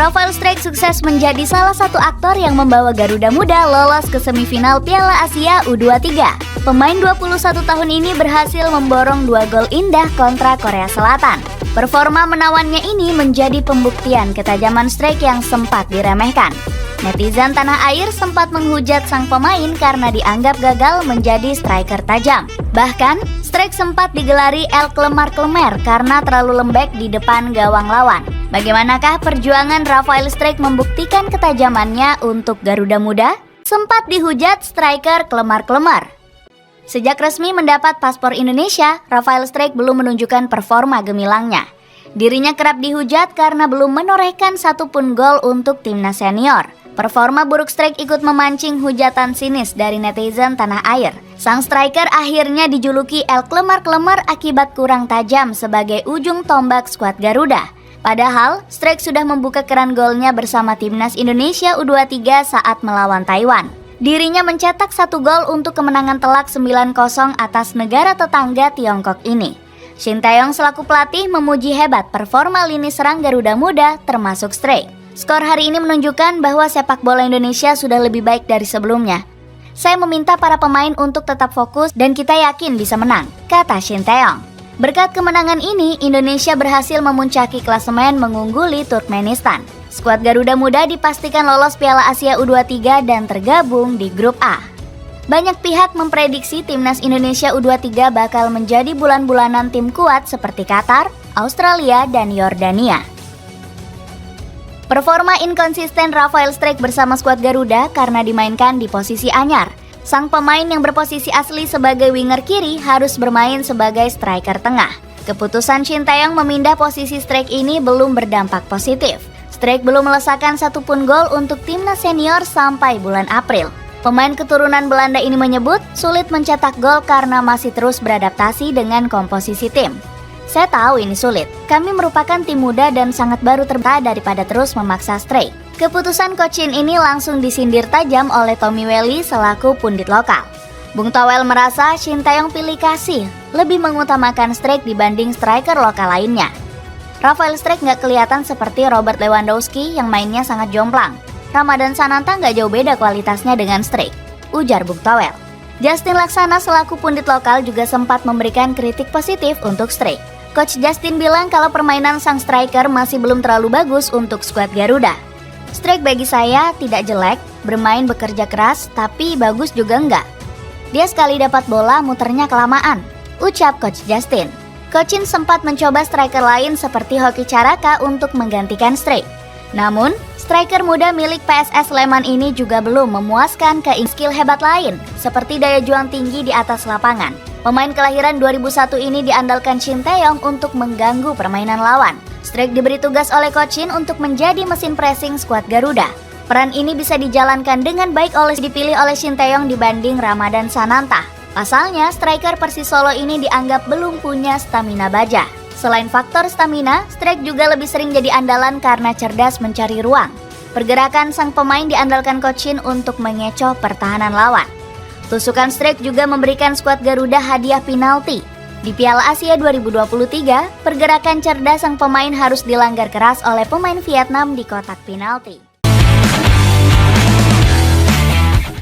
Rafael Struyck sukses menjadi salah satu aktor yang membawa Garuda Muda lolos ke semifinal Piala Asia U23. Pemain 21 tahun ini berhasil memborong 2 gol indah kontra Korea Selatan. Performa menawannya ini menjadi pembuktian ketajaman Struyck yang sempat diremehkan. Netizen tanah air sempat menghujat sang pemain karena dianggap gagal menjadi striker tajam. Bahkan, Struyck sempat digelari El Klemar-Klemer karena terlalu lembek di depan gawang lawan. Bagaimanakah perjuangan Rafael Struyck membuktikan ketajamannya untuk Garuda Muda? Sempat dihujat striker Klemar-Klemer. Sejak resmi mendapat paspor Indonesia, Rafael Struyck belum menunjukkan performa gemilangnya. Dirinya kerap dihujat karena belum menorehkan satupun gol untuk timnas senior. Performa buruk Struyck ikut memancing hujatan sinis dari netizen tanah air. Sang striker akhirnya dijuluki El Klemar-Klemer akibat kurang tajam sebagai ujung tombak skuad Garuda. Padahal, Struyck sudah membuka keran golnya bersama timnas Indonesia U23 saat melawan Taiwan. Dirinya mencetak 1 gol untuk kemenangan telak 9-0 atas negara tetangga Tiongkok ini. Shin Tae-yong selaku pelatih memuji hebat performa lini serang Garuda Muda termasuk Struyck. Skor hari ini menunjukkan bahwa sepak bola Indonesia sudah lebih baik dari sebelumnya. Saya meminta para pemain untuk tetap fokus dan kita yakin bisa menang, kata Shin Tae-yong. Berkat kemenangan ini, Indonesia berhasil memuncaki klasemen mengungguli Turkmenistan. Skuad Garuda Muda dipastikan lolos Piala Asia U23 dan tergabung di grup A. Banyak pihak memprediksi timnas Indonesia U23 bakal menjadi bulan-bulanan tim kuat seperti Qatar, Australia, dan Yordania. Performa inkonsisten Rafael Struyck bersama skuad Garuda karena dimainkan di posisi anyar. Sang pemain yang berposisi asli sebagai winger kiri harus bermain sebagai striker tengah. Keputusan Shin Tae-yong memindah posisi Struyck ini belum berdampak positif. Struyck belum melesakkan satupun gol untuk timnas senior sampai bulan April. Pemain keturunan Belanda ini menyebut sulit mencetak gol karena masih terus beradaptasi dengan komposisi tim. Saya tahu ini sulit. Kami merupakan tim muda dan sangat baru terbatas daripada terus memaksa Struyck. Keputusan Coach Shin ini langsung disindir tajam oleh Tommy Welly selaku pundit lokal. Bung Towel merasa Shin Tae-yong pilih kasih, lebih mengutamakan Struyck dibanding striker lokal lainnya. Rafael Struyck nggak kelihatan seperti Robert Lewandowski yang mainnya sangat jomplang. Ramadan Sananta nggak jauh beda kualitasnya dengan Struyck, ujar Bung Towel. Justin Laksana selaku pundit lokal juga sempat memberikan kritik positif untuk Struyck. Coach Justin bilang kalau permainan sang striker masih belum terlalu bagus untuk skuad Garuda. Struyck bagi saya tidak jelek, bermain bekerja keras, tapi bagus juga enggak. Dia sekali dapat bola muternya kelamaan, ucap Coach Justin. Coach Shin sempat mencoba striker lain seperti Hoki Caraka untuk menggantikan Struyck. Namun, striker muda milik PSS Sleman ini juga belum memuaskan skill hebat lain, seperti daya juang tinggi di atas lapangan. Pemain kelahiran 2001 ini diandalkan Shin Tae-yong untuk mengganggu permainan lawan. Struyck diberi tugas oleh Coach Shin untuk menjadi mesin pressing skuad Garuda. Peran ini bisa dijalankan dengan baik dipilih oleh Shin Tae-yong dibanding Ramadan Sananta. Pasalnya, striker Persis Solo ini dianggap belum punya stamina baja. Selain faktor stamina, Struyck juga lebih sering jadi andalan karena cerdas mencari ruang. Pergerakan sang pemain diandalkan Coach Shin untuk mengecoh pertahanan lawan. Tusukan Struyck juga memberikan skuad Garuda hadiah penalti. Di Piala Asia 2023, pergerakan cerdas sang pemain harus dilanggar keras oleh pemain Vietnam di kotak penalti.